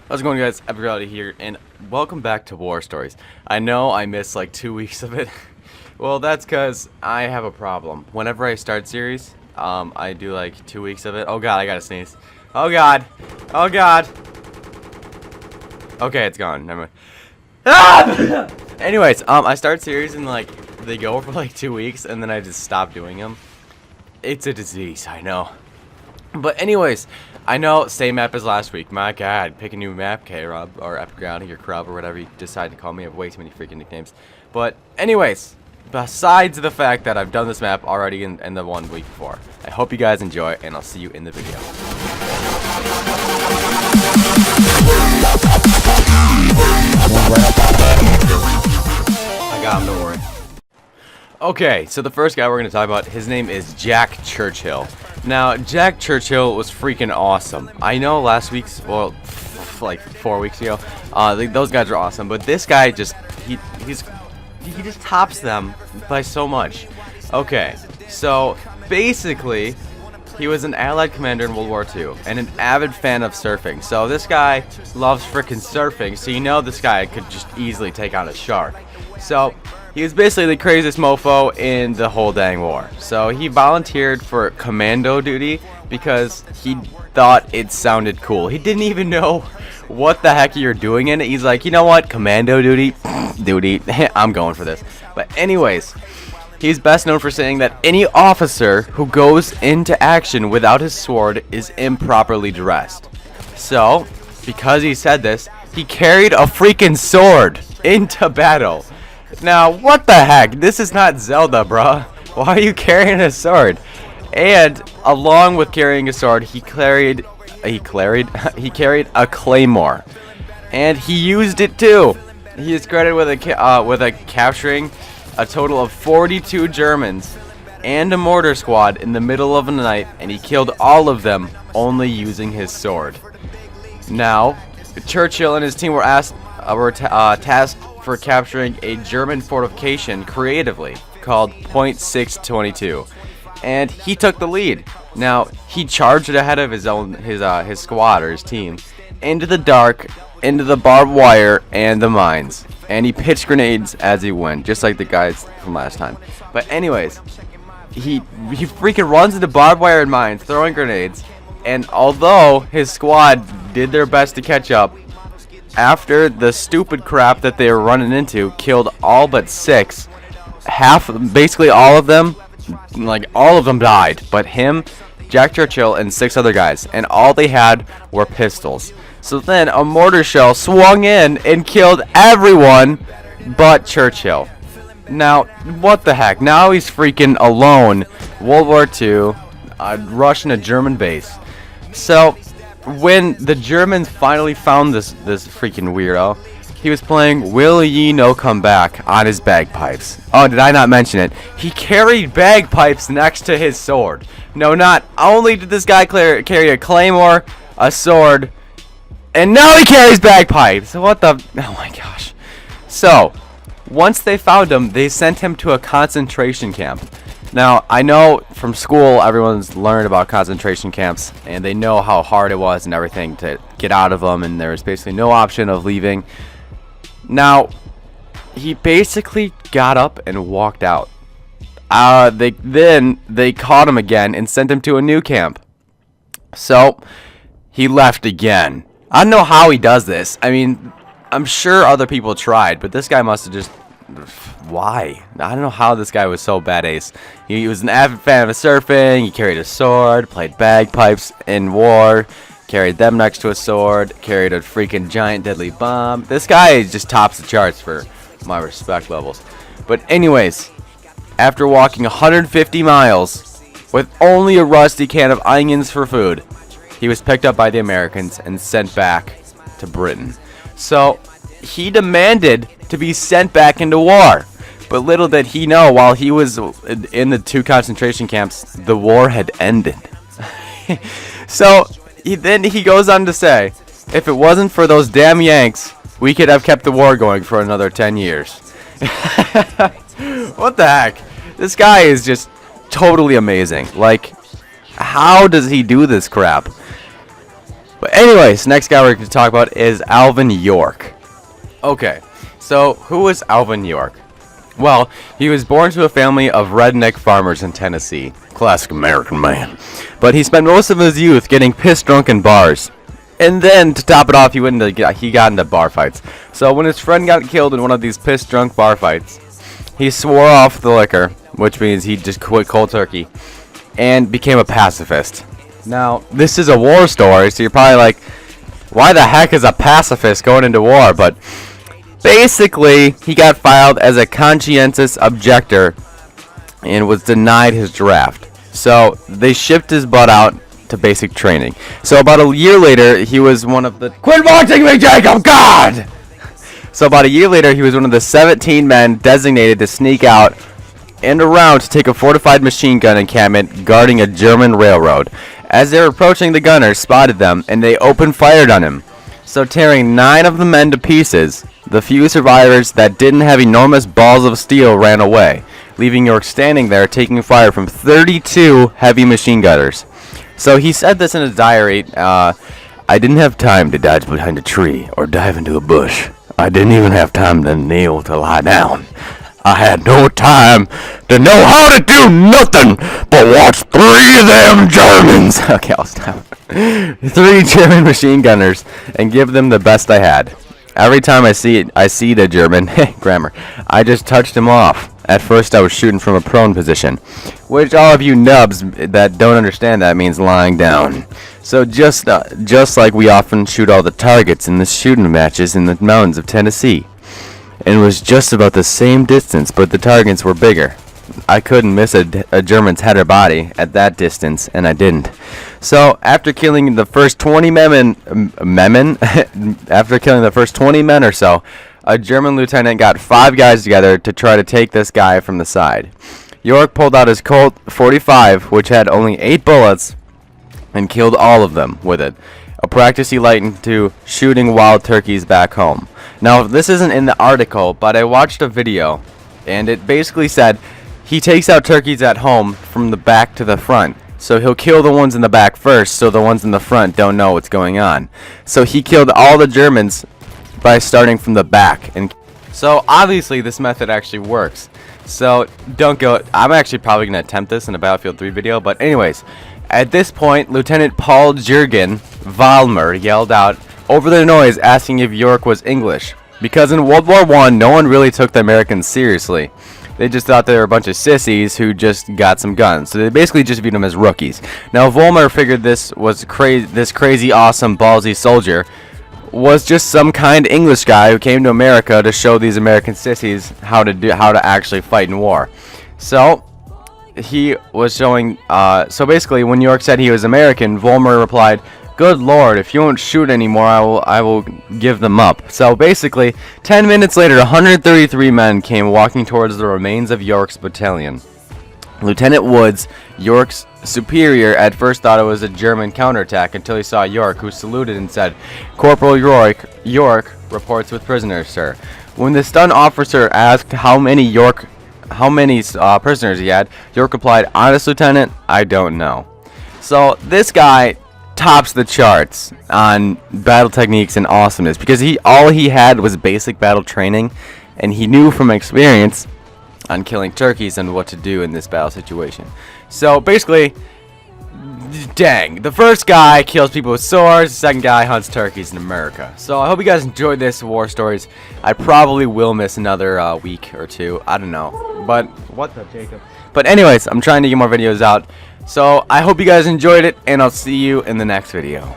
How's it going, guys? Epicreality here, and welcome back to War Stories. I know I missed like 2 weeks of it. Well, that's because I have a problem. Whenever I start series, I do like 2 weeks of it. Oh god, I gotta sneeze. Oh god. Oh god. Okay, it's gone. Never mind. Ah! Anyways, I start series and like they go for like 2 weeks, and then I just stop doing them. It's a disease, I know. But anyways, I know same map as last week. My god, pick a new map, K-Rob, or Epicreality, or Crub, or whatever you decide to call me. I have way too many freaking nicknames. But anyways, besides the fact that I've done this map already in the 1 week before, I hope you guys enjoy, and I'll see you in the video. I got him, don't worry. Okay, so the first guy we're going to talk about, his name is Jack Churchill. Now, Jack Churchill was freaking awesome. I know last week's, well, like 4 weeks ago, those guys are awesome, but this guy just, he just tops them by so much. Okay, so basically, he was an Allied commander in World War II and an avid fan of surfing. So this guy loves freaking surfing, so you know this guy could just easily take on a shark. So he was basically the craziest mofo in the whole dang war. So he volunteered for commando duty because he thought it sounded cool. He didn't even know what the heck you're doing in it. He's like, you know what, commando duty, I'm going for this. But anyways, he's best known for saying that any officer who goes into action without his sword is improperly dressed. So, because he said this, he carried a freaking sword into battle. Now, what the heck? This is not Zelda, bruh. Why are you carrying a sword? And along with carrying a sword, he carried a claymore, and he used it too. He is credited with capturing a total of 42 Germans and a mortar squad in the middle of the night, and he killed all of them only using his sword. Now, Churchill and his team were tasked for capturing a German fortification creatively called Point 622, and he took the lead. Now, he charged ahead of his squad, or his team, into the dark, into the barbed wire and the mines, and he pitched grenades as he went, just like the guys from last time. But anyways, he freaking runs into barbed wire and mines, throwing grenades, and although his squad did their best to catch up, after the stupid crap that they were running into killed all but 6, basically all of them died, but him, Jack Churchill, and 6 other guys, and all they had were pistols. So then a mortar shell swung in and killed everyone but Churchill. Now, what the heck? Now he's freaking alone, World War II, rushing a German base. So when the Germans finally found this freaking weirdo, he was playing Will Ye No Come Back on his bagpipes. Oh, did I not mention it? He carried bagpipes next to his sword. No, not only did this guy carry a claymore, a sword, and now he carries bagpipes. What the? Oh my gosh. So, once they found him, they sent him to a concentration camp. Now, I know from school everyone's learned about concentration camps, and they know how hard it was and everything to get out of them, and there was basically no option of leaving. Now, he basically got up and walked out. They caught him again and sent him to a new camp. So, he left again. I don't know how he does this. I mean, I'm sure other people tried, but this guy must have just... Why? I don't know how this guy was so bad ace. He was an avid fan of surfing, he carried a sword, played bagpipes in war, carried them next to a sword, carried a freaking giant deadly bomb. This guy just tops the charts for my respect levels. But anyways, after walking 150 miles with only a rusty can of onions for food, he was picked up by the Americans and sent back to Britain. So he demanded to be sent back into war. But little did he know, while he was in the 2 concentration camps, the war had ended. So he goes on to say, if it wasn't for those damn Yanks, we could have kept the war going for another 10 years. What the heck? This guy is just totally amazing. Like, how does he do this crap? But anyways, next guy we're going to talk about is Alvin York. Okay, so who was Alvin York? Well, he was born to a family of redneck farmers in Tennessee. Classic American man. But he spent most of his youth getting pissed drunk in bars. And then, to top it off, he got into bar fights. So when his friend got killed in one of these pissed drunk bar fights, he swore off the liquor, which means he just quit cold turkey, and became a pacifist. Now, this is a war story, so you're probably like, why the heck is a pacifist going into war? But basically, he got filed as a conscientious objector and was denied his draft. So they shipped his butt out to basic training. So about a year later, he was one of the... Quit watching me, Jacob! God! So about a year later, he was one of the 17 men designated to sneak out and around to take a fortified machine gun encampment guarding a German railroad. As they were approaching, the gunners spotted them, and they opened fire on him. So tearing 9 of the men to pieces, the few survivors that didn't have enormous balls of steel ran away, leaving York standing there taking fire from 32 heavy machine gunners. So he said this in his diary, I didn't have time to dodge behind a tree or dive into a bush. I didn't even have time to kneel to lie down. I had no time to know how to do nothing but watch 3 of them Germans. Okay, I'll stop. 3 German machine gunners and give them the best I had. Every time I see the German, grammar, I just touched him off. At first I was shooting from a prone position, which all of you nubs that don't understand that means lying down. So just like we often shoot all the targets in the shooting matches in the mountains of Tennessee. And it was just about the same distance, but the targets were bigger. I couldn't miss a German's head or body at that distance, and I didn't. So after killing the first 20 after killing the first 20 men or so, a German lieutenant got 5 guys together to try to take this guy from the side. York pulled out his Colt .45, which had only 8 bullets, and killed all of them with it. A practice he likened to shooting wild turkeys back home. Now, this isn't in the article, but I watched a video, and it basically said he takes out turkeys at home from the back to the front. So he'll kill the ones in the back first, so the ones in the front don't know what's going on. So he killed all the Germans by starting from the back. And so obviously this method actually works. So don't go... I'm actually probably going to attempt this in a Battlefield 3 video, but anyways, at this point, Lieutenant Paul Jürgen Vollmer yelled out over the noise asking if York was English. Because in World War I, no one really took the Americans seriously. They just thought they were a bunch of sissies who just got some guns. So they basically just viewed them as rookies. Now Vollmer figured this crazy, awesome, ballsy soldier was just some kind English guy who came to America to show these American sissies how to actually fight in war. So he was showing. So basically, when York said he was American, Vollmer replied, "Good Lord, if you won't shoot anymore, I will give them up." So basically, 10 minutes later, 133 men came walking towards the remains of York's battalion. Lieutenant Woods, York's superior, at first thought it was a German counterattack until he saw York, who saluted and said, "Corporal York reports with prisoners, sir." When the stunned officer asked how many prisoners he had, York replied, "Honest, Lieutenant, I don't know." So this guy tops the charts on battle techniques and awesomeness because all he had was basic battle training, and he knew from experience on killing turkeys and what to do in this battle situation. So basically, dang, the first guy kills people with swords, the second guy hunts turkeys in America. So I hope you guys enjoyed this war stories. I probably will miss another week or 2, I don't know, but what the Jacob. But anyways, I'm trying to get more videos out. So I hope you guys enjoyed it, and I'll see you in the next video.